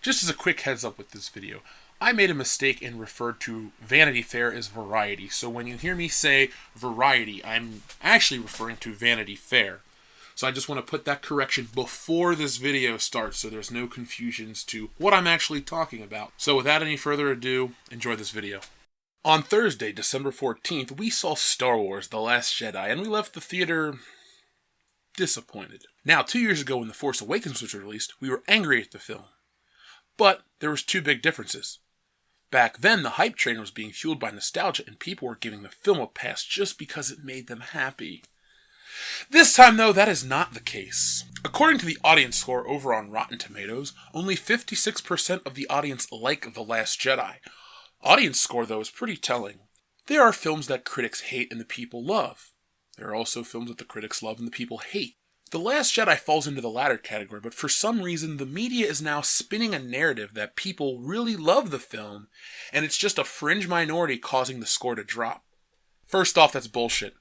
Just as a quick heads up with this video, I made a mistake and referred to Vanity Fair as Variety, so when you hear me say Variety, I'm actually referring to Vanity Fair. So I just want to put that correction before this video starts so there's no confusions to what I'm actually talking about. So without any further ado, enjoy this video. On Thursday, December 14th, we saw Star Wars: The Last Jedi, and we left the theater disappointed. Now, 2 years ago when The Force Awakens was released, we were angry at the film. But there was two big differences. Back then, the hype train was being fueled by nostalgia, and people were giving the film a pass just because it made them happy. This time, though, that is not the case. According to the audience score over on Rotten Tomatoes, only 56% of the audience like The Last Jedi. Audience score, though, is pretty telling. There are films that critics hate and the people love. There are also films that the critics love and the people hate. The Last Jedi falls into the latter category, but for some reason, the media is now spinning a narrative that people really love the film, and it's just a fringe minority causing the score to drop. First off, that's bullshit.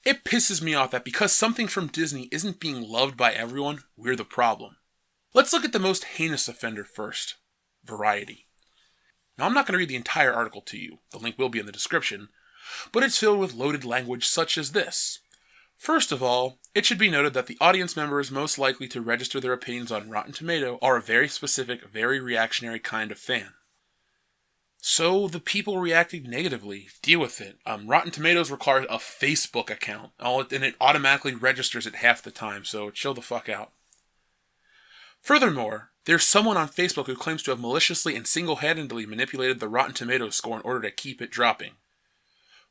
It pisses me off that because something from Disney isn't being loved by everyone, we're the problem. Let's look at the most heinous offender first. Variety. Now, I'm not going to read the entire article to you. The link will be in the description. But it's filled with loaded language such as this. First of all, it should be noted that the audience members most likely to register their opinions on Rotten Tomato are a very specific, very reactionary kind of fan. So the people reacting negatively, deal with it. Rotten Tomatoes requires a Facebook account, and it automatically registers it half the time, so chill the fuck out. Furthermore, there's someone on Facebook who claims to have maliciously and single-handedly manipulated the Rotten Tomatoes score in order to keep it dropping.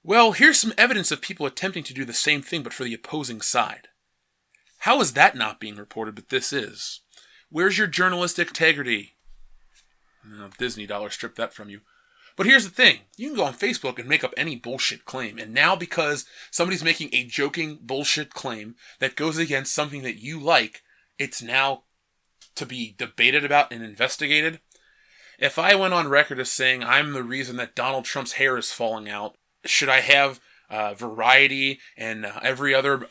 Well, here's some evidence of people attempting to do the same thing but for the opposing side. How is that not being reported, but this is? Where's your journalistic integrity? Disney dollar stripped that from you. But here's the thing, you can go on Facebook and make up any bullshit claim, and now because somebody's making a joking bullshit claim that goes against something that you like, it's now to be debated about and investigated. If I went on record as saying I'm the reason that Donald Trump's hair is falling out, should I have Variety and every other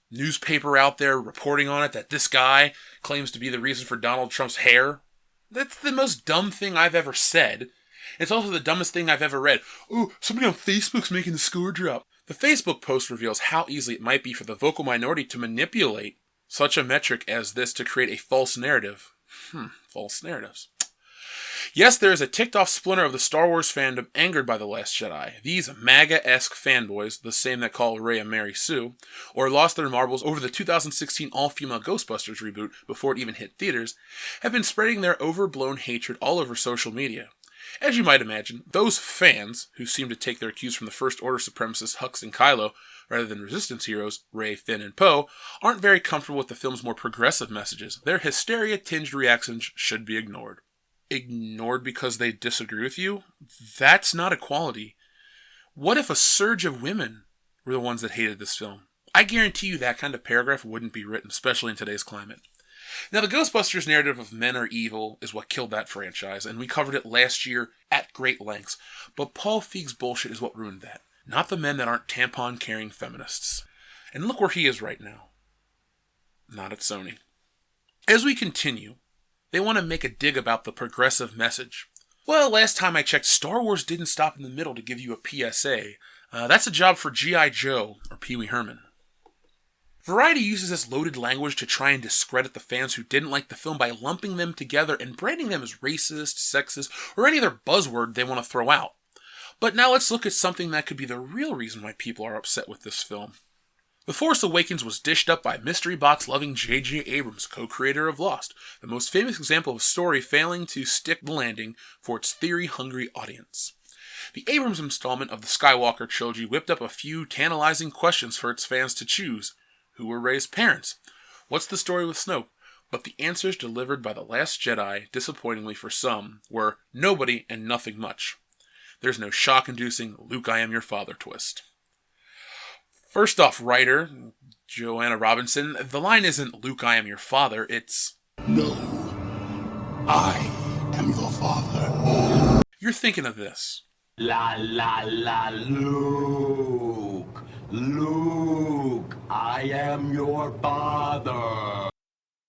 newspaper out there reporting on it that this guy claims to be the reason for Donald Trump's hair? That's the most dumb thing I've ever said. It's also the dumbest thing I've ever read. Oh, somebody on Facebook's making the score drop. The Facebook post reveals how easy it might be for the vocal minority to manipulate such a metric as this to create a false narrative. False narratives. Yes, there is a ticked-off splinter of the Star Wars fandom angered by The Last Jedi. These MAGA-esque fanboys, the same that call Rey a Mary Sue, or lost their marbles over the 2016 all-female Ghostbusters reboot before it even hit theaters, have been spreading their overblown hatred all over social media. As you might imagine, those fans, who seem to take their cues from the First Order supremacists Hux and Kylo, rather than Resistance heroes Rey, Finn, and Poe, aren't very comfortable with the film's more progressive messages. Their hysteria-tinged reactions should be ignored. Ignored because they disagree with you? That's not equality. What if a surge of women were the ones that hated this film? I guarantee you that kind of paragraph wouldn't be written, especially in today's climate. Now, the Ghostbusters narrative of men are evil is what killed that franchise, and we covered it last year at great lengths. But Paul Feig's bullshit is what ruined that, not the men that aren't tampon-carrying feminists. And look where he is right now. Not at Sony. As we continue, they want to make a dig about the progressive message. Well, last time I checked, Star Wars didn't stop in the middle to give you a PSA. That's a job for G.I. Joe or Pee Wee Herman. Variety uses this loaded language to try and discredit the fans who didn't like the film by lumping them together and branding them as racist, sexist, or any other buzzword they want to throw out. But now let's look at something that could be the real reason why people are upset with this film. The Force Awakens was dished up by mystery box loving J.J. Abrams, co-creator of Lost, the most famous example of a story failing to stick the landing for its theory-hungry audience. The Abrams installment of the Skywalker trilogy whipped up a few tantalizing questions for its fans to choose. Who were Rey's parents? What's the story with Snoke? But the answers delivered by The Last Jedi, disappointingly for some, were nobody and nothing much. There's no shock-inducing Luke I am your father twist. First off, writer Joanna Robinson, the line isn't Luke I am your father, it's No, I am your father. You're thinking of this. La la la, Luke, Luke, I am your father.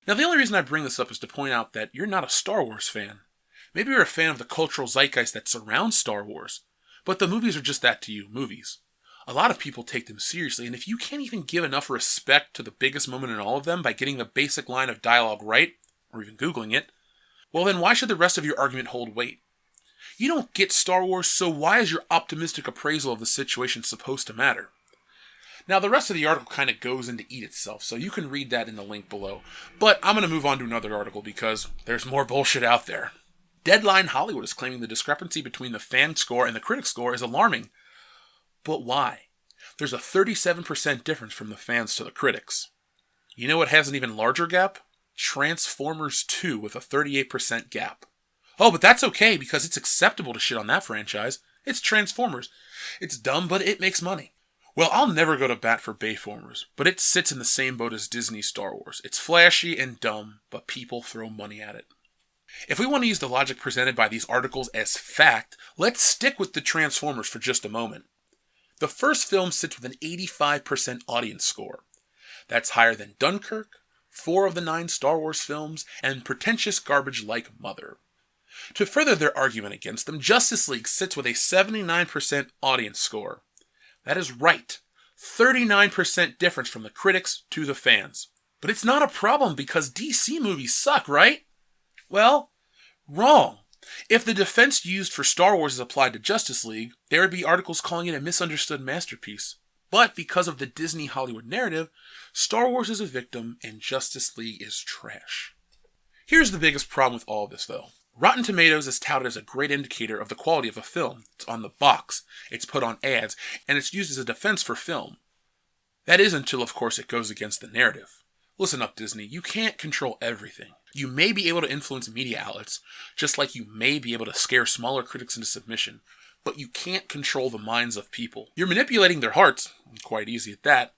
Now, the only reason I bring this up is to point out that you're not a Star Wars fan. Maybe you're a fan of the cultural zeitgeist that surrounds Star Wars, but the movies are just that to you, movies. A lot of people take them seriously, and if you can't even give enough respect to the biggest moment in all of them by getting the basic line of dialogue right, or even Googling it, well then why should the rest of your argument hold weight? You don't get Star Wars, so why is your optimistic appraisal of the situation supposed to matter? Now, the rest of the article kind of goes into eat itself, so you can read that in the link below. But I'm going to move on to another article because there's more bullshit out there. Deadline Hollywood is claiming the discrepancy between the fan score and the critic score is alarming. But why? There's a 37% difference from the fans to the critics. You know what has an even larger gap? Transformers 2 with a 38% gap. Oh, but that's okay because it's acceptable to shit on that franchise. It's Transformers. It's dumb, but it makes money. Well, I'll never go to bat for Bayformers, but it sits in the same boat as Disney's Star Wars. It's flashy and dumb, but people throw money at it. If we want to use the logic presented by these articles as fact, let's stick with the Transformers for just a moment. The first film sits with an 85% audience score. That's higher than Dunkirk, 4 of the 9 Star Wars films, and pretentious garbage like Mother. To further their argument against them, Justice League sits with a 79% audience score. That is right. 39% difference from the critics to the fans. But it's not a problem because DC movies suck, right? Well, wrong. If the defense used for Star Wars is applied to Justice League, there would be articles calling it a misunderstood masterpiece. But because of the Disney Hollywood narrative, Star Wars is a victim and Justice League is trash. Here's the biggest problem with all of this, though. Rotten Tomatoes is touted as a great indicator of the quality of a film. It's on the box, it's put on ads, and it's used as a defense for film. That is until, of course, it goes against the narrative. Listen up, Disney, you can't control everything. You may be able to influence media outlets, just like you may be able to scare smaller critics into submission, but you can't control the minds of people. You're manipulating their hearts, quite easy at that,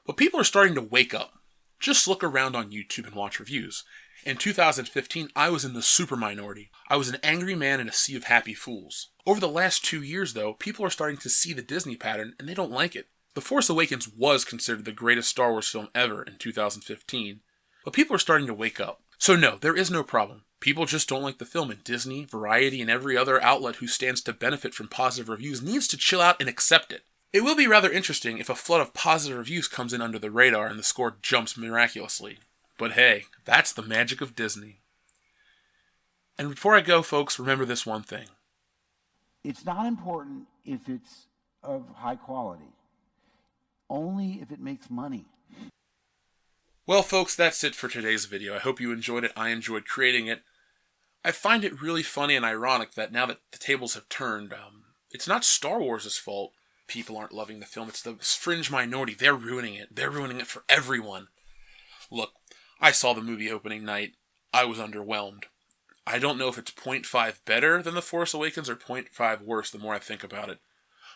but people are starting to wake up. Just look around on YouTube and watch reviews. In 2015, I was in the super minority. I was an angry man in a sea of happy fools. Over the last 2 years, though, people are starting to see the Disney pattern, and they don't like it. The Force Awakens was considered the greatest Star Wars film ever in 2015, but people are starting to wake up. So no, there is no problem. People just don't like the film, and Disney, Variety, and every other outlet who stands to benefit from positive reviews needs to chill out and accept it. It will be rather interesting if a flood of positive reviews comes in under the radar and the score jumps miraculously. But hey, that's the magic of Disney. And before I go, folks, remember this one thing. It's not important if it's of high quality, only if it makes money. Well, folks, that's it for today's video. I hope you enjoyed it. I enjoyed creating it. I find it really funny and ironic that now that the tables have turned, it's not Star Wars' fault people aren't loving the film. It's the fringe minority. They're ruining it. They're ruining it for everyone. Look, I saw the movie opening night. I was underwhelmed. I don't know if it's 0.5 better than The Force Awakens or 0.5 worse the more I think about it.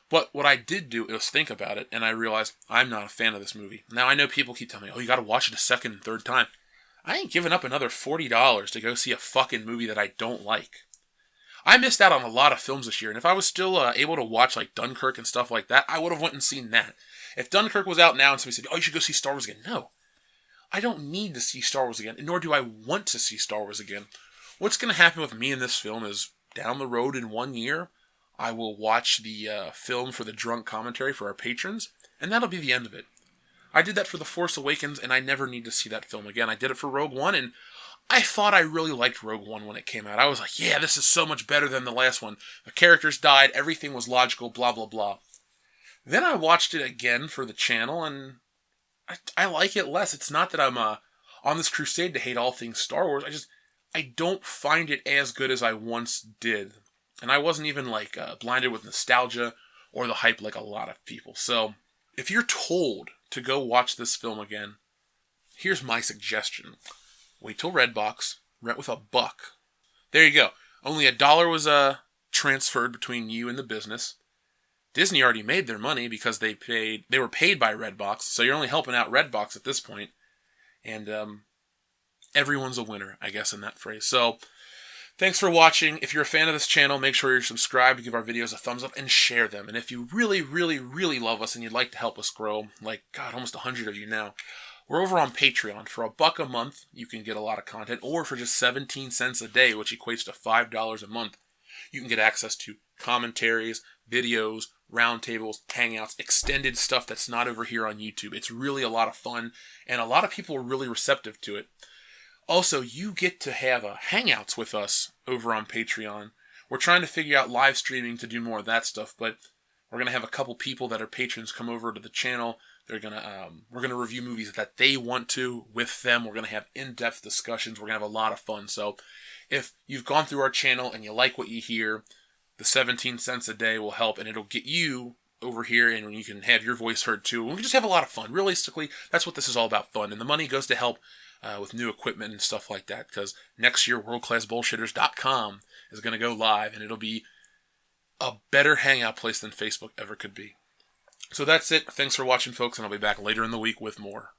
But what I did do was think about it, and I realized I'm not a fan of this movie. Now, I know people keep telling me, oh, you gotta watch it a second and third time. I ain't giving up another $40 to go see a fucking movie that I don't like. I missed out on a lot of films this year, and if I was still able to watch like Dunkirk and stuff like that, I would have went and seen that. If Dunkirk was out now and somebody said, oh, you should go see Star Wars again. No. I don't need to see Star Wars again, nor do I want to see Star Wars again. What's going to happen with me in this film is, down the road in 1 year, I will watch the film for the drunk commentary for our patrons, and that'll be the end of it. I did that for The Force Awakens, and I never need to see that film again. I did it for Rogue One, and I thought I really liked Rogue One when it came out. I was like, yeah, this is so much better than the last one. The characters died, everything was logical, blah, blah, blah. Then I watched it again for the channel, and I like it less. It's not that I'm on this crusade to hate all things Star Wars. I don't find it as good as I once did. And I wasn't even blinded with nostalgia or the hype like a lot of people. So if you're told to go watch this film again, here's my suggestion. Wait till Redbox, rent with $1. There you go. Only $1 was transferred between you and the business. Disney already made their money because they were paid by Redbox, so you're only helping out Redbox at this point. And everyone's a winner, I guess, in that phrase. So thanks for watching. If you're a fan of this channel, make sure you're subscribed, give our videos a thumbs up, and share them. And if you really, really, really love us and you'd like to help us grow, like, God, almost 100 of you now, We're over on Patreon. For $1 a month, you can get a lot of content, or for just 17 cents a day, which equates to $5 a month, you can get access to commentaries, videos, roundtables, hangouts, extended stuff that's not over here on YouTube. It's really a lot of fun, and a lot of people are really receptive to it. Also, you get to have hangouts with us over on Patreon. We're trying to figure out live streaming to do more of that stuff, but we're gonna have a couple people that are patrons come over to the channel. We're gonna review movies that they want to with them. We're gonna have in-depth discussions. We're gonna have a lot of fun. So, if you've gone through our channel and you like what you hear, the 17 cents a day will help, and it'll get you over here, and you can have your voice heard too. We can just have a lot of fun. Realistically, that's what this is all about, fun. And the money goes to help with new equipment and stuff like that, because next year, worldclassbullshitters.com is going to go live, and it'll be a better hangout place than Facebook ever could be. So that's it. Thanks for watching, folks, and I'll be back later in the week with more.